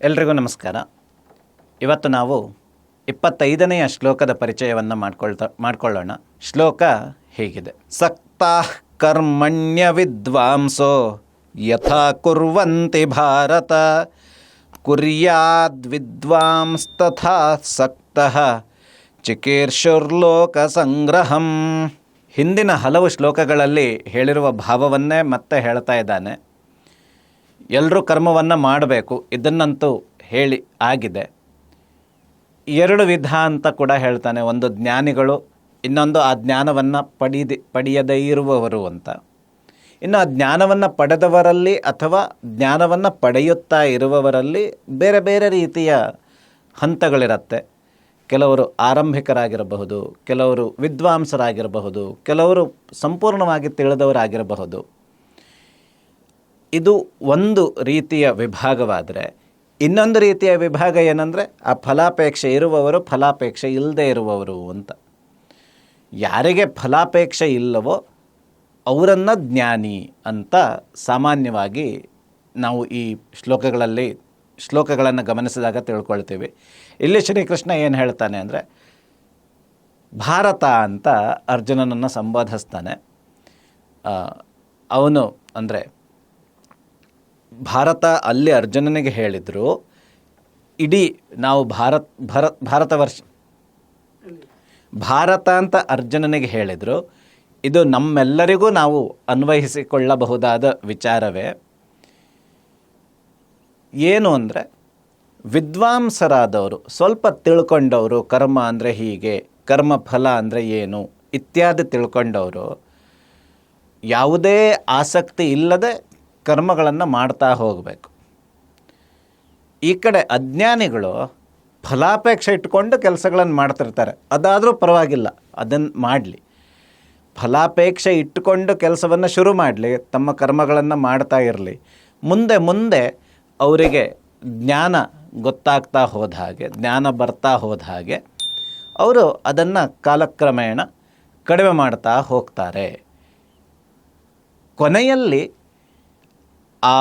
ಎಲ್ರಿಗೂ ನಮಸ್ಕಾರ. ಇವತ್ತು ನಾವು 25ನೆಯ ಶ್ಲೋಕದ ಪರಿಚಯವನ್ನು ಮಾಡಿಕೊಳ್ಳೋಣ. ಶ್ಲೋಕ ಹೀಗಿದೆ: ಸಕ್ತಾಃ ಕರ್ಮಣ್ಯ ವಿದ್ವಾಂಸೋ ಯಥಾ ಕುರ್ವಂತಿ ಭಾರತ ಕುರ್ಯಾದ್ ವಿದ್ವಾಂಸ್ತಥಾ ಸಕ್ತಃ ಚಿಕೀರ್ಷುರ್ಲೋಕ ಸಂಗ್ರಹಂ. ಹಿಂದಿನ ಹಲವು ಶ್ಲೋಕಗಳಲ್ಲಿ ಹೇಳಿರುವ ಭಾವವನ್ನೇ ಮತ್ತೆ ಹೇಳ್ತಾ ಇದ್ದಾನೆ. ಎಲ್ಲರೂ ಕರ್ಮವನ್ನು ಮಾಡಬೇಕು, ಇದನ್ನಂತೂ ಹೇಳಿ ಆಗಿದೆ. ಎರಡು ವಿಧ ಅಂತ ಕೂಡ ಹೇಳ್ತಾನೆ. ಒಂದು ಜ್ಞಾನಿಗಳು, ಇನ್ನೊಂದು ಆ ಜ್ಞಾನವನ್ನು ಪಡೆಯದೇ ಇರುವವರು ಅಂತ. ಇನ್ನು ಆ ಜ್ಞಾನವನ್ನು ಪಡೆದವರಲ್ಲಿ ಅಥವಾ ಜ್ಞಾನವನ್ನು ಪಡೆಯುತ್ತಾ ಇರುವವರಲ್ಲಿ ಬೇರೆ ಬೇರೆ ರೀತಿಯ ಹಂತಗಳಿರುತ್ತೆ. ಕೆಲವರು ಆರಂಭಿಕರಾಗಿರಬಹುದು, ಕೆಲವರು ವಿದ್ವಾಂಸರಾಗಿರಬಹುದು, ಕೆಲವರು ಸಂಪೂರ್ಣವಾಗಿ ತಿಳಿದವರಾಗಿರಬಹುದು. ಇದು ಒಂದು ರೀತಿಯ ವಿಭಾಗವಾದರೆ, ಇನ್ನೊಂದು ರೀತಿಯ ವಿಭಾಗ ಏನಂದರೆ ಆ ಫಲಾಪೇಕ್ಷೆ ಇರುವವರು, ಫಲಾಪೇಕ್ಷೆ ಇಲ್ಲದೆ ಇರುವವರು ಅಂತ. ಯಾರಿಗೆ ಫಲಾಪೇಕ್ಷೆ ಇಲ್ಲವೋ ಅವರನ್ನು ಜ್ಞಾನಿ ಅಂತ ಸಾಮಾನ್ಯವಾಗಿ ನಾವು ಈ ಶ್ಲೋಕಗಳನ್ನು ಗಮನಿಸಿದಾಗ ತಿಳ್ಕೊಳ್ತೀವಿ. ಇಲ್ಲಿ ಶ್ರೀಕೃಷ್ಣ ಏನು ಹೇಳ್ತಾನೆ ಅಂದರೆ, ಭಾರತ ಅಂತ ಅರ್ಜುನನನ್ನು ಸಂಬೋಧಿಸ್ತಾನೆ. ಅವನು ಅಂದರೆ ಭಾರತ ಅಲ್ಲಿ ಅರ್ಜುನನಿಗೆ ಹೇಳಿದರು, ಇಡೀ ನಾವು ಭಾರತ ಅಂತ ಅರ್ಜುನನಿಗೆ ಹೇಳಿದರು. ಇದು ನಮ್ಮೆಲ್ಲರಿಗೂ ನಾವು ಅನ್ವಯಿಸಿಕೊಳ್ಳಬಹುದಾದ ವಿಚಾರವೇ. ಏನು ಅಂದರೆ, ವಿದ್ವಾಂಸರಾದವರು, ಸ್ವಲ್ಪ ತಿಳ್ಕೊಂಡವರು, ಕರ್ಮ ಅಂದರೆ ಹೀಗೆ, ಕರ್ಮಫಲ ಅಂದರೆ ಏನು ಇತ್ಯಾದಿ ತಿಳ್ಕೊಂಡವರು ಯಾವುದೇ ಆಸಕ್ತಿ ಇಲ್ಲದೆ ಕರ್ಮಗಳನ್ನು ಮಾಡ್ತಾ ಹೋಗಬೇಕು. ಈ ಕಡೆ ಅಜ್ಞಾನಿಗಳು ಫಲಾಪೇಕ್ಷೆ ಇಟ್ಕೊಂಡು ಕೆಲಸಗಳನ್ನು ಮಾಡ್ತಿರ್ತಾರೆ. ಅದಾದರೂ ಪರವಾಗಿಲ್ಲ, ಅದನ್ನು ಮಾಡಲಿ. ಫಲಾಪೇಕ್ಷೆ ಇಟ್ಟುಕೊಂಡು ಕೆಲಸವನ್ನು ಶುರು ಮಾಡಲಿ, ತಮ್ಮ ಕರ್ಮಗಳನ್ನು ಮಾಡ್ತಾ ಇರಲಿ. ಮುಂದೆ ಮುಂದೆ ಅವರಿಗೆ ಜ್ಞಾನ ಗೊತ್ತಾಗ್ತಾ ಹೋದ ಹಾಗೆ, ಜ್ಞಾನ ಬರ್ತಾ ಹೋದ ಹಾಗೆ ಅವರು ಅದನ್ನು ಕಾಲಕ್ರಮೇಣ ಕಡಿಮೆ ಮಾಡ್ತಾ ಹೋಗ್ತಾರೆ. ಕೊನೆಯಲ್ಲಿ ಆ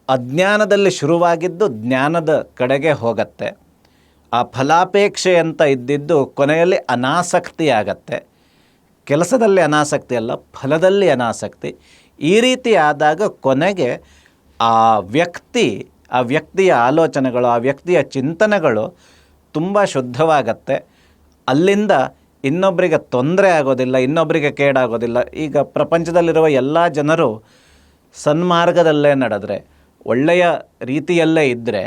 ಅಜ್ಞಾನದಲ್ಲಿ ಶುರುವಾಗಿದ್ದು ಜ್ಞಾನದ ಕಡೆಗೆ ಹೋಗತ್ತೆ. ಆ ಫಲಾಪೇಕ್ಷೆ ಅಂತ ಇದ್ದಿದ್ದು ಕೊನೆಯಲ್ಲಿ ಅನಾಸಕ್ತಿ ಆಗತ್ತೆ. ಕೆಲಸದಲ್ಲಿ ಅನಾಸಕ್ತಿ ಅಲ್ಲ, ಫಲದಲ್ಲಿ ಅನಾಸಕ್ತಿ. ಈ ರೀತಿ ಆದಾಗ ಕೊನೆಗೆ ಆ ವ್ಯಕ್ತಿಯ ಆಲೋಚನೆಗಳು, ಆ ವ್ಯಕ್ತಿಯ ಚಿಂತನೆಗಳು ತುಂಬ ಶುದ್ಧವಾಗತ್ತೆ. ಅಲ್ಲಿಂದ ಇನ್ನೊಬ್ಬರಿಗೆ ತೊಂದರೆ ಆಗೋದಿಲ್ಲ, ಇನ್ನೊಬ್ಬರಿಗೆ ಕೇಡಾಗೋದಿಲ್ಲ. ಈಗ ಪ್ರಪಂಚದಲ್ಲಿರುವ ಎಲ್ಲ ಜನರು ಸನ್ಮಾರ್ಗದಲ್ಲೇ ನಡೆದರೆ, ಒಳ್ಳೆಯ ರೀತಿಯಲ್ಲೇ ಇದ್ದರೆ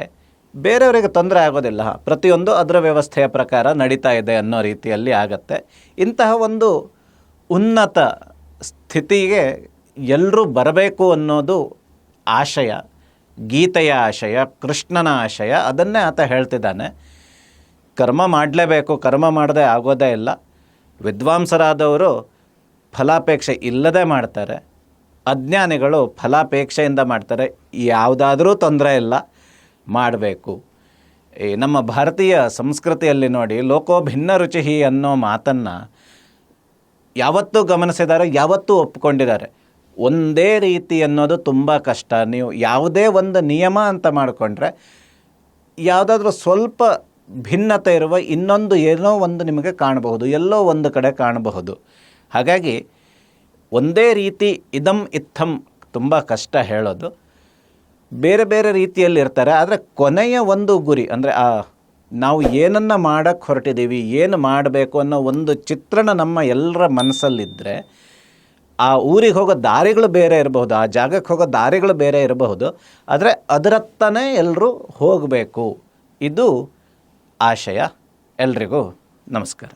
ಬೇರೆಯವರಿಗೆ ತೊಂದರೆ ಆಗೋದಿಲ್ಲ. ಪ್ರತಿಯೊಂದು ಅದರ ವ್ಯವಸ್ಥೆಯ ಪ್ರಕಾರ ನಡೀತಾ ಇದೆ ಅನ್ನೋ ರೀತಿಯಲ್ಲಿ ಆಗತ್ತೆ. ಇಂತಹ ಒಂದು ಉನ್ನತ ಸ್ಥಿತಿಗೆ ಎಲ್ಲರೂ ಬರಬೇಕು ಅನ್ನೋದು ಆಶಯ, ಗೀತೆಯ ಆಶಯ, ಕೃಷ್ಣನ ಆಶಯ. ಅದನ್ನೇ ಆತ ಹೇಳ್ತಿದ್ದಾನೆ. ಕರ್ಮ ಮಾಡಲೇಬೇಕು, ಕರ್ಮ ಮಾಡದೆ ಆಗೋದೇ ಇಲ್ಲ. ವಿದ್ವಾಂಸರಾದವರು ಫಲಾಪೇಕ್ಷೆ ಇಲ್ಲದೆ ಮಾಡ್ತಾರೆ, ಅಜ್ಞಾನಿಗಳು ಫಲಾಪೇಕ್ಷೆಯಿಂದ ಮಾಡ್ತಾರೆ. ಯಾವುದಾದ್ರೂ ತೊಂದರೆ ಇಲ್ಲ, ಮಾಡಬೇಕು. ನಮ್ಮ ಭಾರತೀಯ ಸಂಸ್ಕೃತಿಯಲ್ಲಿ ನೋಡಿ, ಲೋಕೋ ಭಿನ್ನ ರುಚಿ ಅನ್ನೋ ಮಾತನ್ನು ಯಾವತ್ತೂ ಗಮನಿಸಿದ್ದಾರೆ, ಯಾವತ್ತೂ ಒಪ್ಕೊಂಡಿದ್ದಾರೆ. ಒಂದೇ ರೀತಿ ಅನ್ನೋದು ತುಂಬ ಕಷ್ಟ. ನೀವು ಯಾವುದೇ ಒಂದು ನಿಯಮ ಅಂತ ಮಾಡಿಕೊಂಡ್ರೆ ಯಾವುದಾದ್ರೂ ಸ್ವಲ್ಪ ಭಿನ್ನತೆ ಇರುವ ಇನ್ನೊಂದು ಏನೋ ಒಂದು ನಿಮಗೆ ಕಾಣಬಹುದು, ಎಲ್ಲೋ ಒಂದು ಕಡೆ ಕಾಣಬಹುದು. ಹಾಗಾಗಿ ಒಂದೇ ರೀತಿ ಇದಂ ಇತ್ತಂ ತುಂಬ ಕಷ್ಟ ಹೇಳೋದು. ಬೇರೆ ಬೇರೆ ರೀತಿಯಲ್ಲಿ ಇರ್ತಾರೆ. ಆದರೆ ಕೊನೆಯ ಒಂದು ಗುರಿ ಅಂದರೆ ನಾವು ಏನನ್ನು ಮಾಡೋಕ್ಕೆ ಹೊರಟಿದ್ದೀವಿ, ಏನು ಮಾಡಬೇಕು ಅನ್ನೋ ಒಂದು ಚಿತ್ರಣ ನಮ್ಮ ಎಲ್ಲರ ಮನಸ್ಸಲ್ಲಿದ್ದರೆ, ಆ ಊರಿಗೆ ಹೋಗೋ ದಾರಿಗಳು ಬೇರೆ ಇರಬಹುದು, ಆ ಜಾಗಕ್ಕೆ ಹೋಗೋ ದಾರಿಗಳು ಬೇರೆ ಇರಬಹುದು, ಆದರೆ ಅದರತ್ತನೇ ಎಲ್ಲರೂ ಹೋಗಬೇಕು. ಇದು ಆಶಯ. ಎಲ್ರಿಗೂ ನಮಸ್ಕಾರ.